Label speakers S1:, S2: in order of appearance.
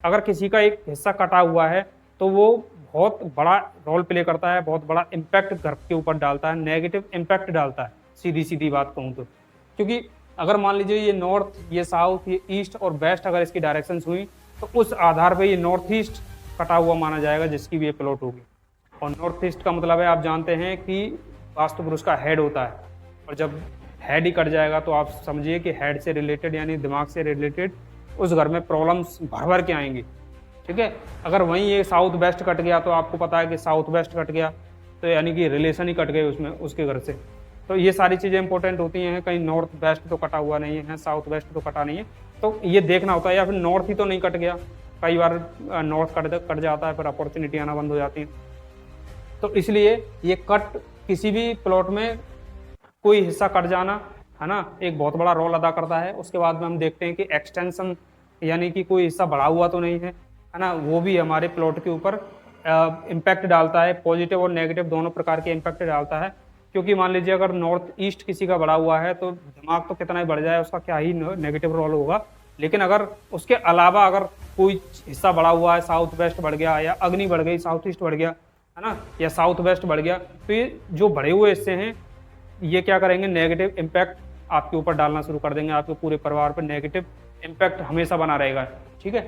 S1: अगर किसी का एक हिस्सा कटा हुआ है तो वो बहुत बड़ा रोल प्ले करता है, बहुत बड़ा इम्पैक्ट घर के ऊपर डालता है, नेगेटिव इम्पैक्ट डालता है, सीधी सीधी बात कहूँ तो। क्योंकि अगर मान लीजिए ये नॉर्थ, ये साउथ, ये ईस्ट और वेस्ट अगर इसकी डायरेक्शन हुई तो उस आधार पर ये नॉर्थ ईस्ट कटा हुआ माना जाएगा जिसकी भी ये प्लॉट होगी। और नॉर्थ ईस्ट का मतलब है, आप जानते हैं कि वास्तु पुरुष का हेड होता है, और जब हेड ही कट जाएगा तो आप समझिए कि हेड से रिलेटेड यानी दिमाग से रिलेटेड उस घर में प्रॉब्लम्स भर भर के आएंगी। ठीक है, अगर वहीं ये साउथ वेस्ट कट गया तो आपको पता है कि साउथ वेस्ट कट गया तो यानी कि रिलेशन ही कट गए उसमें, उसके घर से। तो ये सारी चीज़ें इंपॉर्टेंट होती हैं, कहीं नॉर्थ वेस्ट तो कटा हुआ नहीं है, साउथ वेस्ट तो कटा नहीं है, तो ये देखना होता है। या फिर नॉर्थ ही तो नहीं कट गया, कई बार नॉर्थ कट जाता है, फिर अपॉर्चुनिटी आना बंद हो जाती है। तो इसलिए ये कट, किसी भी प्लॉट में कोई हिस्सा कट जाना है ना, एक बहुत बड़ा रोल अदा करता है। उसके बाद में हम देखते हैं कि एक्सटेंशन यानी कि कोई हिस्सा बढ़ा हुआ तो नहीं है ना, वो भी हमारे प्लॉट के ऊपर इम्पैक्ट डालता है, पॉजिटिव और नेगेटिव दोनों प्रकार के इम्पैक्ट डालता है। क्योंकि मान लीजिए अगर नॉर्थ ईस्ट किसी का बढ़ा हुआ है तो दिमाग तो कितना ही बढ़ जाए, उसका क्या ही नेगेटिव रोल होगा। लेकिन अगर उसके अलावा अगर कोई हिस्सा बढ़ा हुआ है, साउथ वेस्ट बढ़ गया या अग्नि बढ़ गई, साउथ ईस्ट बढ़ गया है ना, या साउथ वेस्ट बढ़ गया, तो ये जो बढ़े हुए हिस्से हैं ये क्या करेंगे, नेगेटिव इम्पैक्ट आपके ऊपर डालना शुरू कर देंगे, आपके पूरे परिवार पर नेगेटिव इम्पैक्ट हमेशा बना रहेगा। ठीक है।